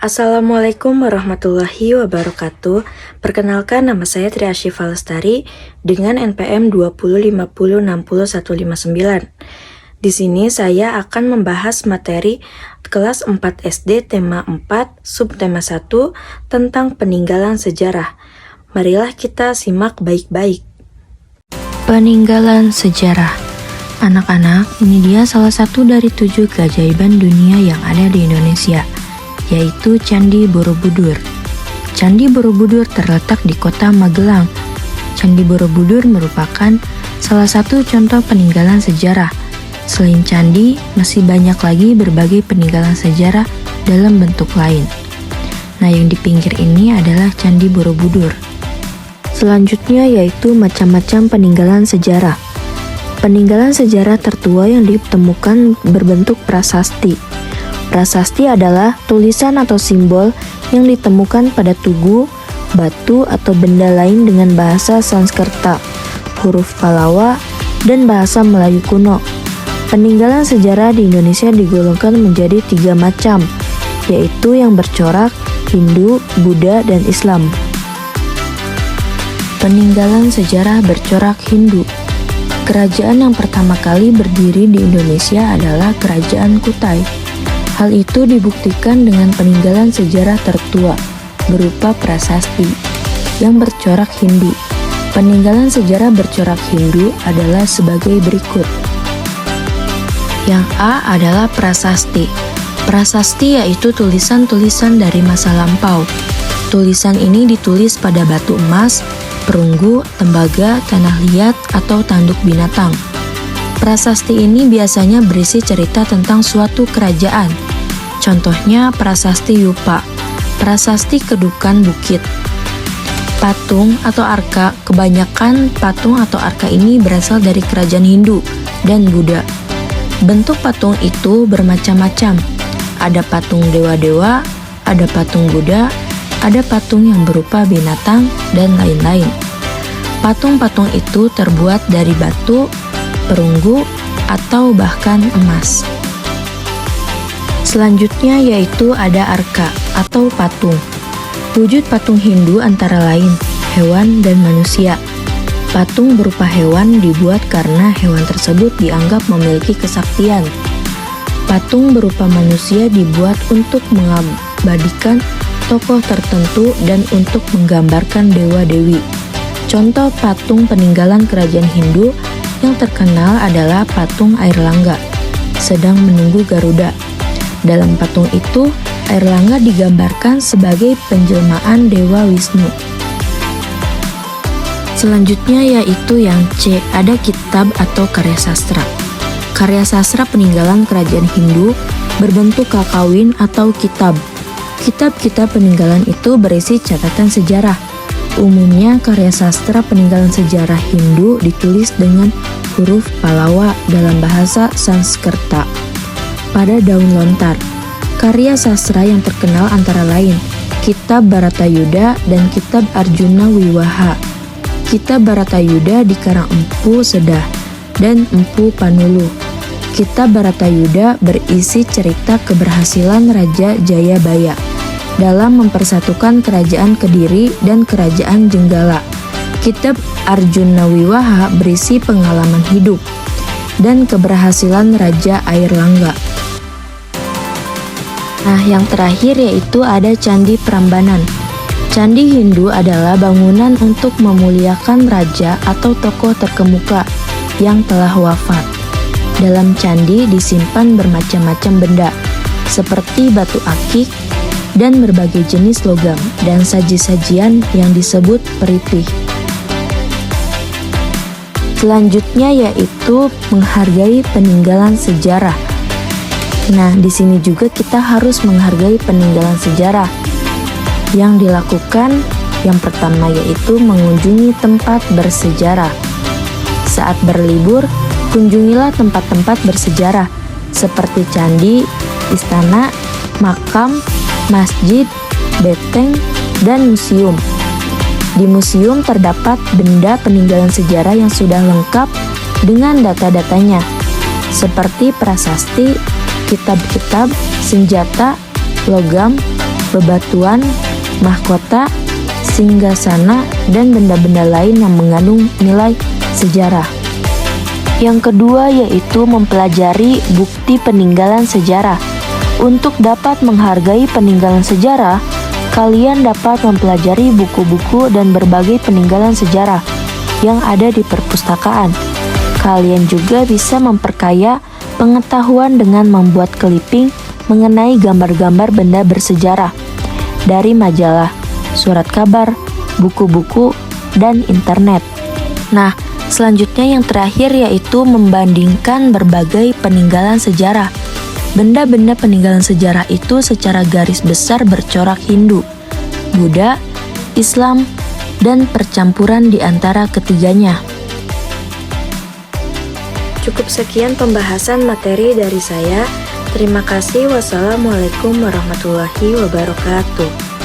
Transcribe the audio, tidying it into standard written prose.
Assalamualaikum warahmatullahi wabarakatuh. Perkenalkan, nama saya Tri Asyifa Lestari dengan NPM 205060159. Di sini saya akan membahas materi kelas 4 SD tema 4 subtema 1 tentang peninggalan sejarah. Marilah kita simak baik-baik. Peninggalan sejarah. Anak-anak, ini dia salah satu dari 7 keajaiban dunia yang ada di Indonesia, yaitu Candi Borobudur. Candi Borobudur terletak di kota Magelang. Candi Borobudur merupakan salah satu contoh peninggalan sejarah. Selain candi, masih banyak lagi berbagai peninggalan sejarah dalam bentuk lain. Nah, yang di pinggir ini adalah Candi Borobudur. Selanjutnya yaitu macam-macam peninggalan sejarah. Peninggalan sejarah tertua yang ditemukan berbentuk prasasti. Prasasti adalah tulisan atau simbol yang ditemukan pada tugu, batu, atau benda lain dengan bahasa Sanskerta, huruf Pallawa, dan bahasa Melayu kuno. Peninggalan sejarah di Indonesia digolongkan menjadi 3 macam, yaitu yang bercorak, Hindu, Buddha, dan Islam. Peninggalan sejarah bercorak Hindu. Kerajaan yang pertama kali berdiri di Indonesia adalah Kerajaan Kutai. Hal itu dibuktikan dengan peninggalan sejarah tertua berupa prasasti yang bercorak Hindu. Peninggalan sejarah bercorak Hindu adalah sebagai berikut. Yang A adalah prasasti. Prasasti yaitu tulisan-tulisan dari masa lampau. Tulisan ini ditulis pada batu emas, perunggu, tembaga, tanah liat, atau tanduk binatang. Prasasti ini biasanya berisi cerita tentang suatu kerajaan. Contohnya prasasti Yupa, prasasti kedukan bukit. Patung atau arka, kebanyakan patung atau arka ini berasal dari kerajaan Hindu dan Buddha. Bentuk patung itu bermacam-macam. Ada patung dewa-dewa, ada patung Buddha, ada patung yang berupa binatang, dan lain-lain. Patung-patung itu terbuat dari batu, perunggu, atau bahkan emas. Selanjutnya yaitu ada arka atau patung. Wujud patung Hindu antara lain hewan dan manusia. Patung berupa hewan dibuat karena hewan tersebut dianggap memiliki kesaktian. Patung berupa manusia dibuat untuk mengabadikan tokoh tertentu dan untuk menggambarkan dewa-dewi. Contoh patung peninggalan kerajaan Hindu yang terkenal adalah patung Airlangga, sedang menunggu Garuda. Dalam patung itu, Airlangga digambarkan sebagai penjelmaan Dewa Wisnu. Selanjutnya yaitu yang C, ada kitab atau karya sastra. Karya sastra peninggalan kerajaan Hindu berbentuk kakawin atau kitab. Kitab-kitab peninggalan itu berisi catatan sejarah. Umumnya karya sastra peninggalan sejarah Hindu ditulis dengan huruf Pallawa dalam bahasa Sanskerta pada daun lontar. Karya sastra yang terkenal antara lain Kitab Bharatayuddha dan Kitab Arjuna Wiwaha. Kitab Bharatayuddha dikarang Empu Sedah dan Empu Panulu. Kitab Bharatayuddha berisi cerita keberhasilan Raja Jayabaya dalam mempersatukan kerajaan Kediri dan kerajaan Jenggala. Kitab Arjuna Wiwaha berisi pengalaman hidup dan keberhasilan Raja Airlangga. Nah, yang terakhir yaitu ada Candi Prambanan. Candi Hindu adalah bangunan untuk memuliakan raja atau tokoh terkemuka yang telah wafat. Dalam candi disimpan bermacam-macam benda, seperti batu akik dan berbagai jenis logam dan saji-sajian yang disebut peritih. Selanjutnya yaitu menghargai peninggalan sejarah. Nah, di sini juga kita harus menghargai peninggalan sejarah. Yang dilakukan yang pertama yaitu mengunjungi tempat bersejarah. Saat berlibur, kunjungilah tempat-tempat bersejarah seperti candi, istana, makam, masjid, beteng, dan museum. Di museum terdapat benda peninggalan sejarah yang sudah lengkap dengan data-datanya, seperti prasasti, kitab-kitab, senjata, logam, bebatuan, mahkota, singgasana, dan benda-benda lain yang mengandung nilai sejarah. Yang kedua yaitu mempelajari bukti peninggalan sejarah. Untuk dapat menghargai peninggalan sejarah, kalian dapat mempelajari buku-buku dan berbagai peninggalan sejarah yang ada di perpustakaan. Kalian juga bisa memperkaya pengetahuan dengan membuat clipping mengenai gambar-gambar benda bersejarah dari majalah, surat kabar, buku-buku, dan internet. Nah, selanjutnya yang terakhir yaitu membandingkan berbagai peninggalan sejarah. Benda-benda peninggalan sejarah itu secara garis besar bercorak Hindu, Buddha, Islam, dan percampuran di antara ketiganya. Cukup sekian pembahasan materi dari saya. Terima kasih. Wassalamualaikum warahmatullahi wabarakatuh.